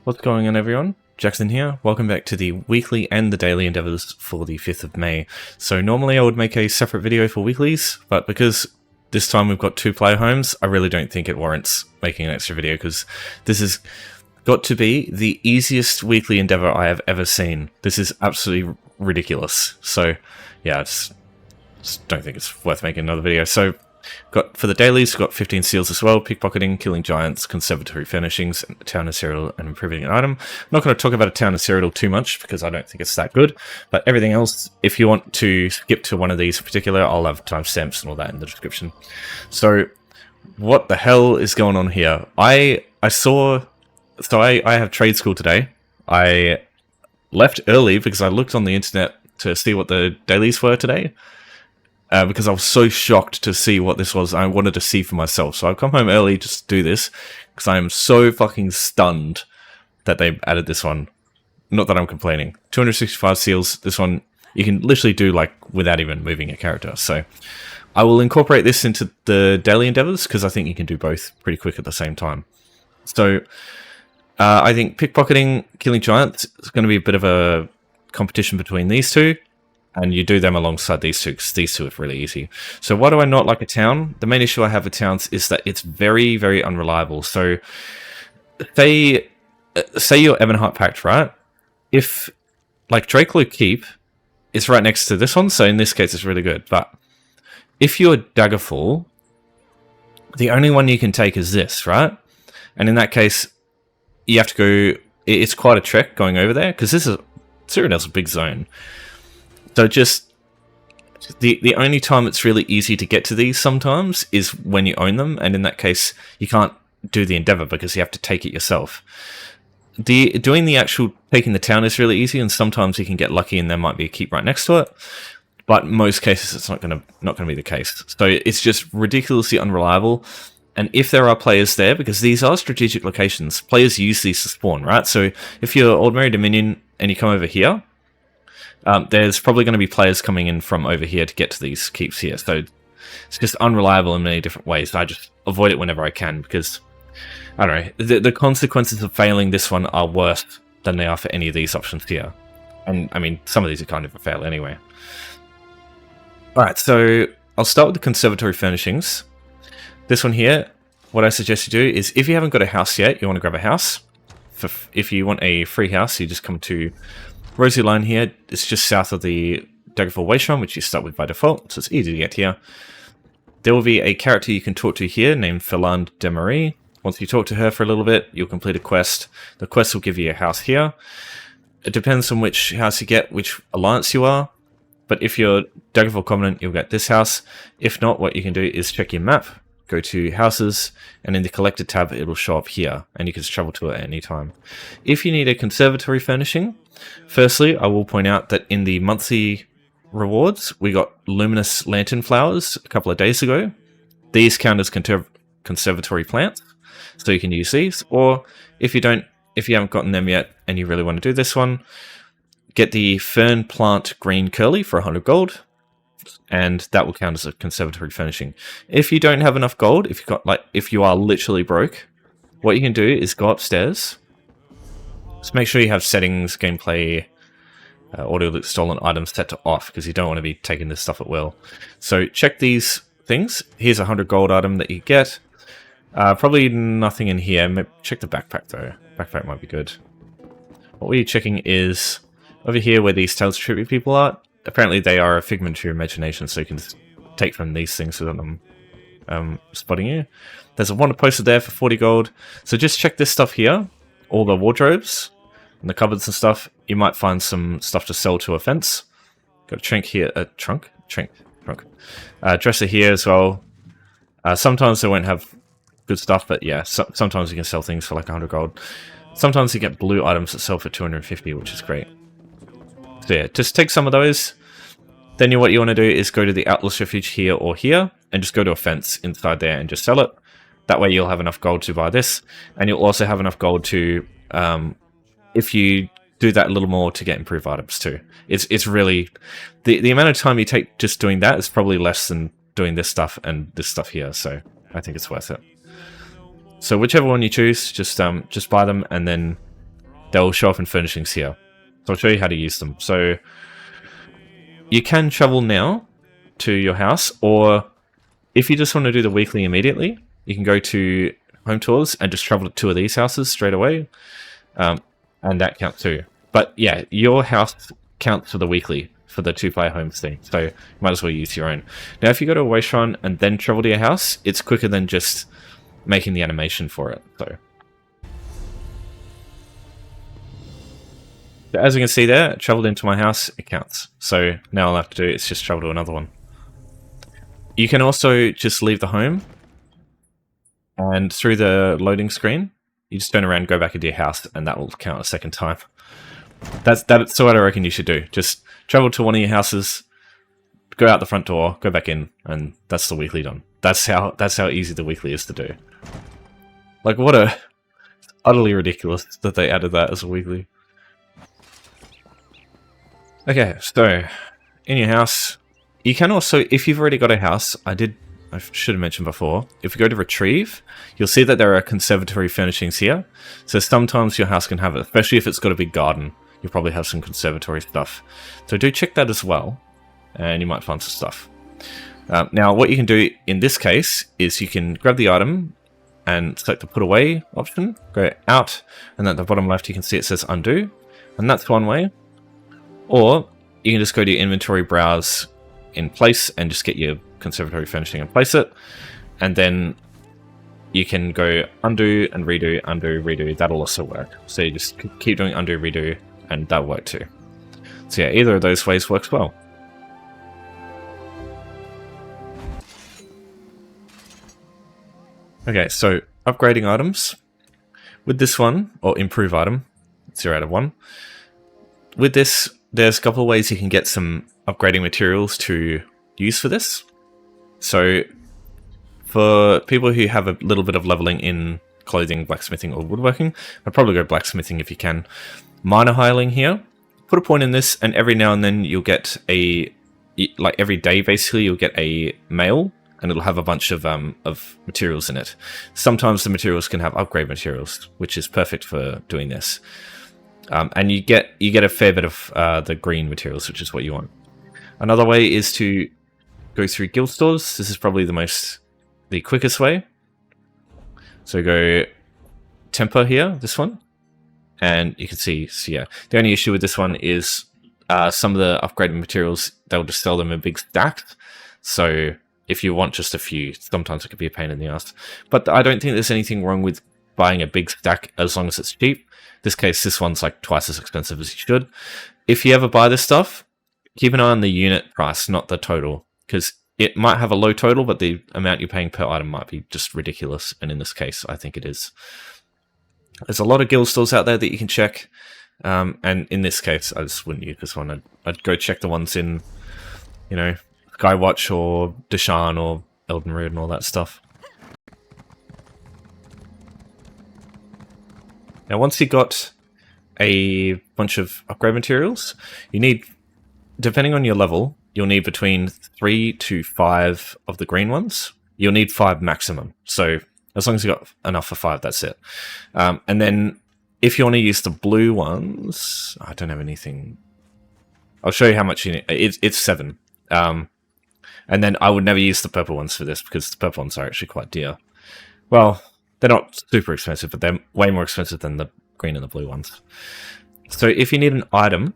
What's going on, everyone? Jackson here. Welcome back to the weekly and the daily endeavors for the 5th of May. So normally I would make a separate video for weeklies, but because this time we've got 2 player homes, I really don't think it warrants making an extra video because this has got to be the easiest weekly endeavor I have ever seen. This is absolutely ridiculous. So yeah, I just don't think it's worth making another video. So got for the dailies, we've got 15 seals as well: pickpocketing, killing giants, conservatory furnishings, town of Cyrodiil, and improving an item. I'm not going to talk about a town of Cyrodiil too much because I don't think it's that good, but everything else, if you want to skip to one of these in particular, I'll have timestamps and all that in the description. So what the hell is going on here? I have trade school today. I left early because I looked on the internet to see what the dailies were today. Because I was so shocked to see what this was. I wanted to see for myself. So I've come home early just to do this because I am so fucking stunned that they added this one. Not that I'm complaining. 265 seals. This one you can literally do like without even moving a character. So I will incorporate this into the daily endeavors because I think you can do both pretty quick at the same time. So I think pickpocketing, killing giants is going to be a bit of a competition between these two. And you do them alongside these two, because these two are really easy. So why do I not like a town? The main issue I have with towns is that it's very, very unreliable. So say you're Ebonheart Pact, right? If, like, Drakelow Keep is right next to this one, so in this case it's really good. But if you're Daggerfall, the only one you can take is this, right? And in that case, you have to go... It's quite a trek going over there, because Cyrodiil's a big zone. So just the only time it's really easy to get to these sometimes is when you own them, and in that case you can't do the endeavor because you have to take it yourself. Doing the actual taking the town is really easy, and sometimes you can get lucky and there might be a keep right next to it. But in most cases it's not gonna be the case. So it's just ridiculously unreliable. And if there are players there, because these are strategic locations, players use these to spawn, right? So if you're Old Merry Dominion and you come over here, there's probably going to be players coming in from over here to get to these keeps here. So it's just unreliable in many different ways. I just avoid it whenever I can because, I don't know, the consequences of failing this one are worse than they are for any of these options here. And, I mean, some of these are kind of a fail anyway. Alright, so I'll start with the Conservatory Furnishings. This one here, what I suggest you do is, if you haven't got a house yet, you want to grab a house. If you want a free house, you just come to... Rosy line here, it's just south of the Daggerfall Wayshrine, which you start with by default, so it's easy to get here. There will be a character you can talk to here named Philande de Marie. Once you talk to her for a little bit, you'll complete a quest. The quest will give you a house here. It depends on which house you get, which alliance you are. But if you're Daggerfall Covenant, you'll get this house. If not, what you can do is check your map, go to houses, and in the collected tab, it'll show up here, and you can just travel to it at any time. If you need a conservatory furnishing, firstly, I will point out that in the monthly rewards, we got luminous lantern flowers a couple of days ago. These count as conservatory plants, so you can use these. Or if you haven't gotten them yet and you really want to do this one, get the fern plant green curly for 100 gold. And that will count as a conservatory furnishing. If you don't have enough gold, if you are literally broke, what you can do is go upstairs. Just make sure you have settings, gameplay, audio stolen items set to off, because you don't want to be taking this stuff at will. So check these things. Here's a 100 gold item that you get. Probably nothing in here. Maybe check the backpack though. Backpack might be good. What we're checking is over here where these Tales of Tribute people are. Apparently they are a figment of your imagination, so you can take from these things without them spotting you. There's a wonder poster there for 40 gold. So just check this stuff here. All the wardrobes and the cupboards and stuff. You might find some stuff to sell to a fence. Got a trunk here. Trunk. Dresser here as well. Sometimes they won't have good stuff, but yeah, sometimes you can sell things for like 100 gold. Sometimes you get blue items that sell for 250, which is great. So yeah, just take some of those. Then what you want to do is go to the Outlaws Refuge here or here, and just go to a fence inside there and just sell it. That way you'll have enough gold to buy this, and you'll also have enough gold to, if you do that a little more, to get improved items too. It's really, the amount of time you take just doing that is probably less than doing this stuff and this stuff here, so I think it's worth it. So whichever one you choose, just buy them and then they'll show up in Furnishings here. So I'll show you how to use them. So you can travel now to your house, or if you just want to do the weekly immediately, you can go to Home Tours and just travel to 2 of these houses straight away, and that counts too. But yeah, your house counts for the weekly for the 2-player homes thing, so you might as well use your own. Now, if you go to a Waystron and then travel to your house, it's quicker than just making the animation for it. So as you can see there, it traveled into my house, it counts. So now all I have to do is just travel to another one. You can also just leave the home, and through the loading screen, you just turn around, go back into your house, and that will count a second time. That's what I reckon you should do. Just travel to one of your houses, go out the front door, go back in, and that's the weekly done. That's how easy the weekly is to do. Like, what a utterly ridiculous that they added that as a weekly. Okay, so in your house, you can also, if you've already got a house, I should have mentioned before, if you go to retrieve, you'll see that there are conservatory furnishings here. So sometimes your house can have it, especially if it's got a big garden. You'll probably have some conservatory stuff. So do check that as well, and you might find some stuff. Now, what you can do in this case is you can grab the item and select the put away option, go out, and at the bottom left you can see it says undo, and that's one way. Or you can just go to your inventory, browse in place, and just get your conservatory furnishing and place it. And then you can go undo and redo, undo, redo. That'll also work. So you just keep doing undo, redo, and that'll work too. So yeah, either of those ways works well. Okay, so upgrading items. With this one, or improve item, 0 out of 1. With this, there's a couple of ways you can get some upgrading materials to use for this. So for people who have a little bit of leveling in clothing, blacksmithing, or woodworking, I'd probably go blacksmithing if you can. Miner hireling here, put a point in this, and every now and then you'll get like every day basically, you'll get a mail, and it'll have a bunch of materials in it. Sometimes the materials can have upgrade materials, which is perfect for doing this. And you get a fair bit of the green materials, which is what you want. Another way is to go through guild stores. This is probably the quickest way. So go temper here, this one, and you can see. So yeah, the only issue with this one is some of the upgraded materials, they'll just sell them in big stacks. So if you want just a few, sometimes it could be a pain in the ass. But I don't think there's anything wrong with buying a big stack as long as it's cheap. In this case, this one's like twice as expensive as you should. If you ever buy this stuff, keep an eye on the unit price, not the total, because it might have a low total, but the amount you're paying per item might be just ridiculous. And in this case, I think it is. There's a lot of guild stores out there that you can check. And in this case, I just wouldn't use this one. I'd go check the ones in, you know, Skywatch or Deshaan or Elden Road and all that stuff. Now, once you got a bunch of upgrade materials, you need, depending on your level, you'll need between 3 to 5 of the green ones. You'll need 5 maximum. So as long as you got enough for 5, that's it. And then if you want to use the blue ones, I don't have anything. I'll show you how much you need. It's 7. And then I would never use the purple ones for this because the purple ones are actually quite dear. Well, they're not super expensive, but they're way more expensive than the green and the blue ones. So if you need an item,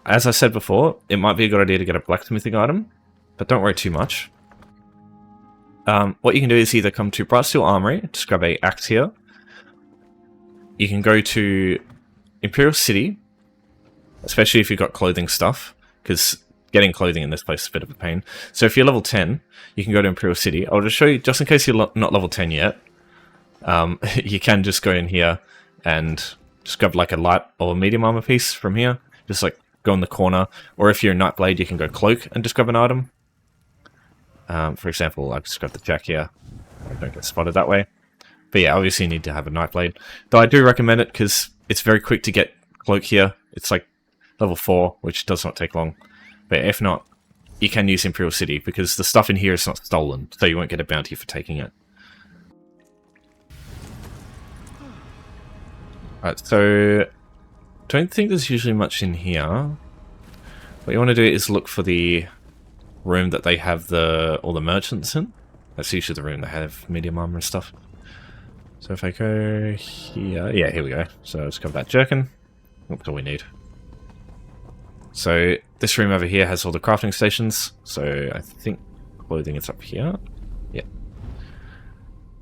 as I said before, it might be a good idea to get a blacksmithing item, but don't worry too much. What you can do is either come to Bright Steel Armory, just grab a axe here. You can go to Imperial City, especially if you've got clothing stuff, because getting clothing in this place is a bit of a pain. So if you're level 10, you can go to Imperial City. I'll just show you, just in case you're not level 10 yet, you can just go in here and just grab like a light or medium armor piece from here. Just like go in the corner. Or if you're a Nightblade, you can go cloak and just grab an item. For example, I'll just grab the jack here. I don't get spotted that way. But yeah, obviously you need to have a Nightblade. Though I do recommend it because it's very quick to get cloak here. It's like level 4, which does not take long. But if not, you can use Imperial City because the stuff in here is not stolen, so you won't get a bounty for taking it. Alright, so don't think there's usually much in here. What you want to do is look for the room that they have all the merchants in. That's usually the room they have medium armor and stuff. So if I go here, yeah, here we go. So let's go back jerkin. That's all we need. So this room over here has all the crafting stations. So I think clothing is up here. Yeah.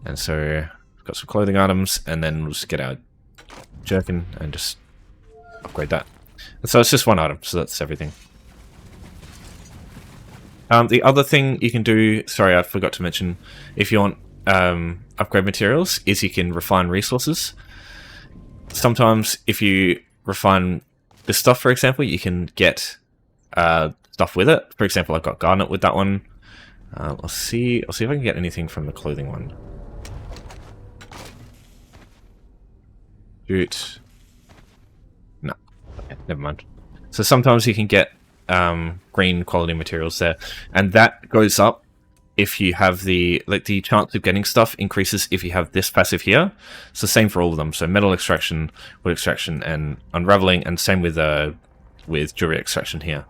And so we've got some clothing items, and then we'll just get our jerkin and just upgrade that. And so it's just one item, so that's everything. The other thing you can do, sorry, I forgot to mention, if you want upgrade materials, is you can refine resources. Sometimes if you refine this stuff, for example, you can get stuff with it. For example, I've got garnet with that one. I'll see if I can get anything from the clothing one. Shoot. No. Okay, never mind. So sometimes you can get green quality materials there, and that goes up if you have the chance of getting stuff increases if you have this passive here. It's the same for all of them. So metal extraction, wood extraction, and unraveling, and same with jewelry extraction here.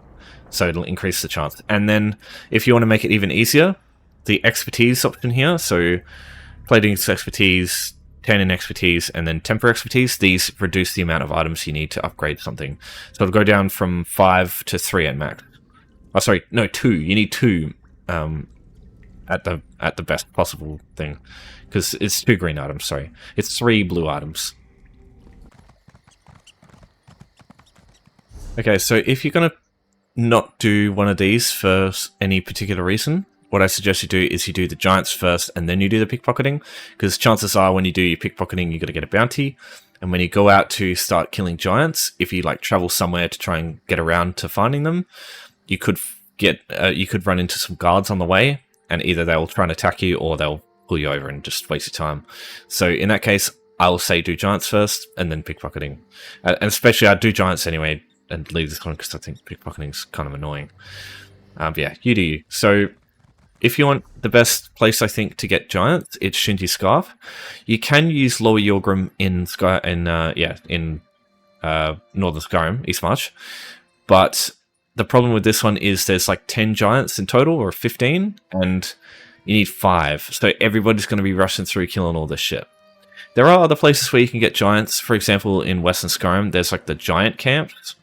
So it'll increase the chance. And then if you want to make it even easier, the expertise option here. So plating expertise, tanning expertise, and then temper expertise. These reduce the amount of items you need to upgrade something. So it'll go down from 5 to 3 at max. Oh, sorry, no, 2. You need 2 at the best possible thing, because it's 2 green items. Sorry, it's 3 blue items. Okay, so if you're gonna not do one of these for any particular reason, what I suggest you do is you do the giants first, and then you do the pickpocketing, because chances are when you do your pickpocketing, you're gonna get a bounty. And when you go out to start killing giants, if you like travel somewhere to try and get around to finding them, you could run into some guards on the way, and either they'll try and attack you or they'll pull you over and just waste your time. So in that case, I'll say do giants first and then pickpocketing. And especially I'd do giants anyway and leave this one because I think pickpocketing's kind of annoying. But yeah, you do you. So if you want the best place, I think, to get giants, it's Shinji Scarf. You can use Lower Yorgrim in Northern Skyrim, East March. But the problem with this one is there's like 10 giants in total, or 15, and you need 5. So everybody's going to be rushing through killing all this shit. There are other places where you can get giants. For example, in Western Skyrim, there's like the giant camps.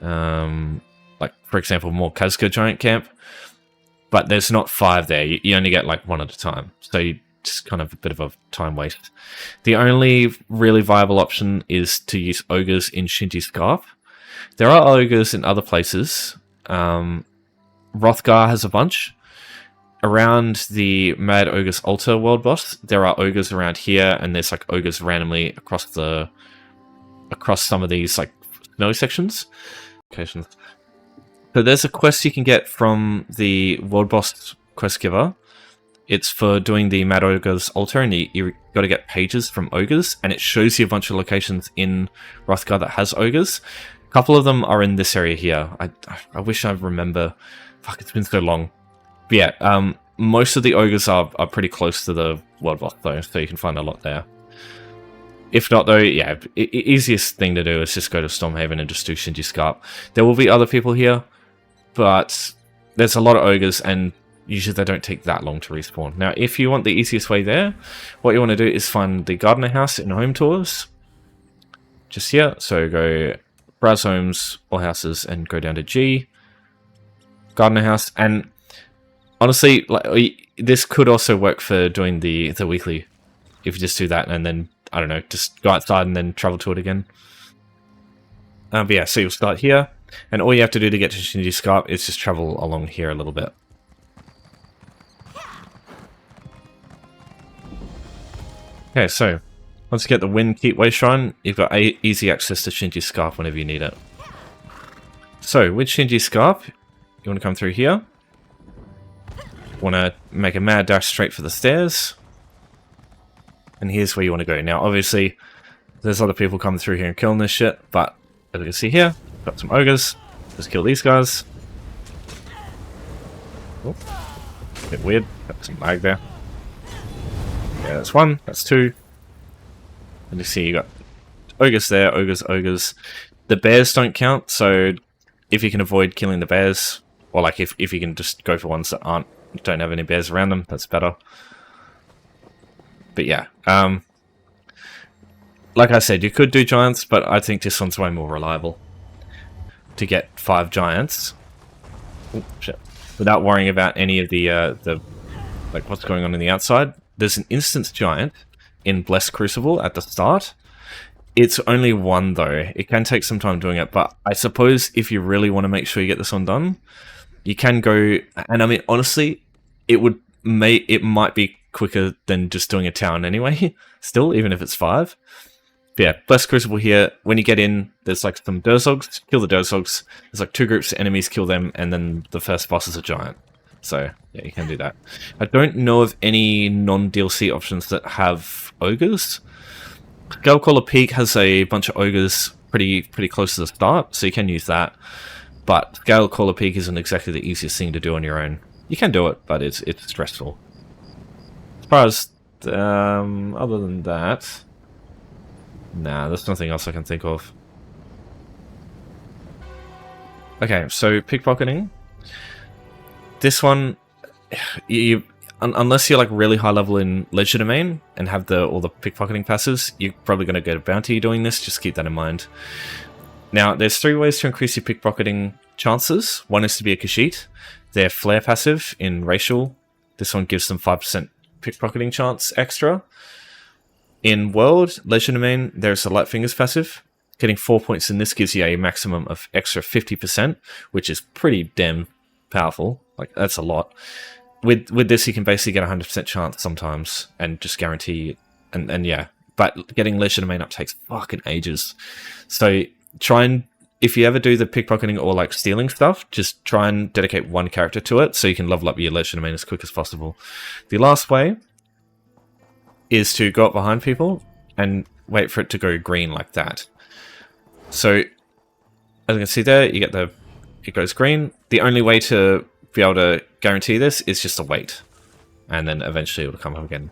Like, for example, more Kazka giant camp. But there's not 5 there. You only get like 1 at a time. So you just kind of a bit of a time waste. The only really viable option is to use ogres in Shinji Scarf. There are ogres in other places. Rothgar has a bunch. Around the Mad Ogre's Altar world boss, there are ogres around here, and there's like ogres randomly across some of these like snowy sections. So there's a quest you can get from the world boss quest giver. It's for doing the Mad Ogre's Altar, and you got to get pages from ogres, and it shows you a bunch of locations in Rothgar that has ogres. A couple of them are in this area here. I wish I remember. Fuck, it's been so long. But yeah, most of the ogres are pretty close to the world boss though, so you can find a lot there. If not though, yeah, easiest thing to do is just go to Stormhaven and just do Shinji Scarp. There will be other people here, but there's a lot of ogres, and usually they don't take that long to respawn. Now, if you want the easiest way there, what you want to do is find the Gardener House in Home Tours. Just here, so go Browse Homes, All Houses, and go down to G. Gardener House, and honestly, like, this could also work for doing the weekly. If you just do that, and then, I don't know, just go outside and then travel to it again. But yeah, so you'll start here, and all you have to do to get to Shinji Scarp is just travel along here a little bit. Okay, so once you get the Wind Keepway Shrine, you've got easy access to Shinji Scarp whenever you need it. So, with Shinji Scarp, you want to come through here. Want to make a mad dash straight for the stairs. And here's where you want to go. Now, obviously, there's other people coming through here and killing this shit, but as you can see here, got some ogres. Let's kill these guys. Oh, a bit weird. Got some lag there. Yeah, that's 1. That's 2. And you see you got ogres there, ogres. The bears don't count, so if you can avoid killing the bears, or like if you can just go for ones that don't have any bears around them, that's better. But yeah, like I said, you could do giants, but I think this one's way more reliable. To get 5 giants, without worrying about any of the like what's going on in the outside. There's an instance giant in Blessed Crucible at the start. It's only 1 though. It can take some time doing it, but I suppose if you really want to make sure you get this one done, you can go. And I mean, honestly, it might be quicker than just doing a town anyway. Still, even if it's 5. But yeah, Blessed Crucible here. When you get in, there's like some Durzogs. Kill the Durzogs. There's like 2 groups of enemies. Kill them, and then the first boss is a giant. So yeah, you can do that. I don't know of any non-DLC options that have ogres. Skullcaller Peak has a bunch of ogres pretty close to the start, so you can use that. But Skullcaller Peak isn't exactly the easiest thing to do on your own. You can do it, but it's stressful. As far as other than that, nah, there's nothing else I can think of. Okay, so pickpocketing. This one, unless you're like really high level in Legerdemain and have all the pickpocketing passives, you're probably going to get a bounty doing this. Just keep that in mind. Now, there's 3 ways to increase your pickpocketing chances. One is to be a Khajiit. Their flare passive in racial. This one gives them 5% pickpocketing chance extra. In World Legerdemain, there's a Light Fingers passive. Getting 4 points in this gives you a maximum of extra 50%, which is pretty damn powerful. Like, that's a lot. With this, you can basically get a 100% chance sometimes, and just guarantee, and yeah. But getting Legerdemain up takes fucking ages. So try and, if you ever do the pickpocketing or like stealing stuff, just try and dedicate 1 character to it, so you can level up your Legerdemain as quick as possible. The last way is to go up behind people and wait for it to go green like that. So, as you can see there, you get it goes green. The only way to be able to guarantee this is just to wait, and then eventually it will come up again.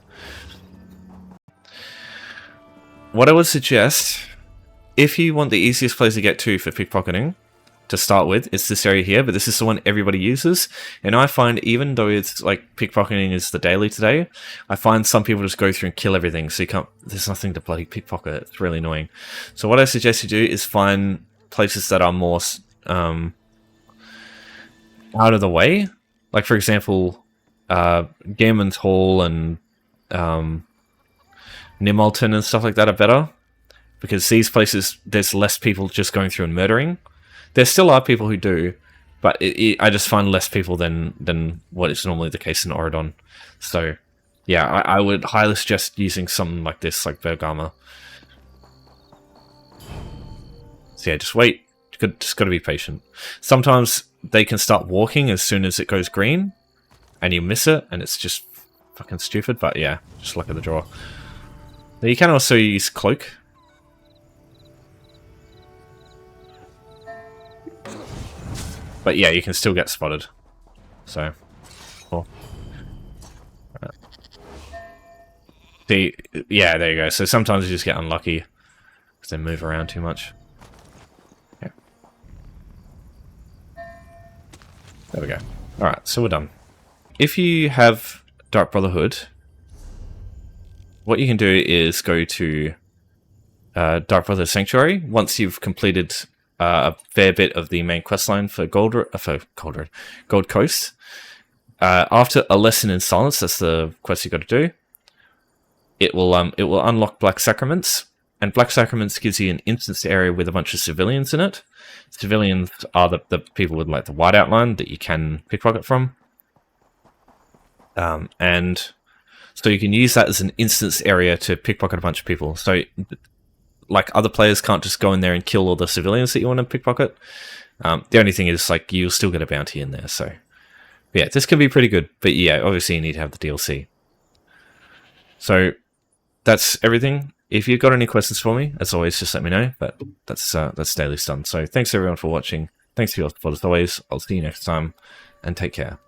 What I would suggest, if you want the easiest place to get to for pickpocketing, to start with, it's this area here, but this is the one everybody uses. And I find, even though it's like pickpocketing is the daily today, I find some people just go through and kill everything, so you can't, there's nothing to bloody pickpocket. It's really annoying. So what I suggest you do is find places that are more out of the way. Like, for example, Gammons Hall and Nimulton and stuff like that are better, because these places, there's less people just going through and murdering. There still are people who do, but I just find less people than what is normally the case in Oridon. So, yeah, I would highly suggest using something like this, like Bergama. So yeah, just wait. Just got to be patient. Sometimes they can start walking as soon as it goes green, and you miss it, and it's just fucking stupid. But yeah, just luck of the draw. Now you can also use Cloak. But yeah, you can still get spotted. So, cool. Right. See, yeah, there you go. So sometimes you just get unlucky because they move around too much. Yeah. There we go. Alright, so we're done. If you have Dark Brotherhood, what you can do is go to Dark Brotherhood Sanctuary. Once you've completed a fair bit of the main questline for Gold Coast. After a lesson in silence, that's the quest you got to do. It will unlock Black Sacraments, and Black Sacraments gives you an instance area with a bunch of civilians in it. Civilians are the people with like the white outline that you can pickpocket from, and so you can use that as an instance area to pickpocket a bunch of people. So, like, other players can't just go in there and kill all the civilians that you want to pickpocket. The only thing is, like, you'll still get a bounty in there, so... But yeah, this can be pretty good, but yeah, obviously you need to have the DLC. So, that's everything. If you've got any questions for me, as always, just let me know, but that's daily done. So, thanks everyone for watching. Thanks for your support as always. I'll see you next time, and take care.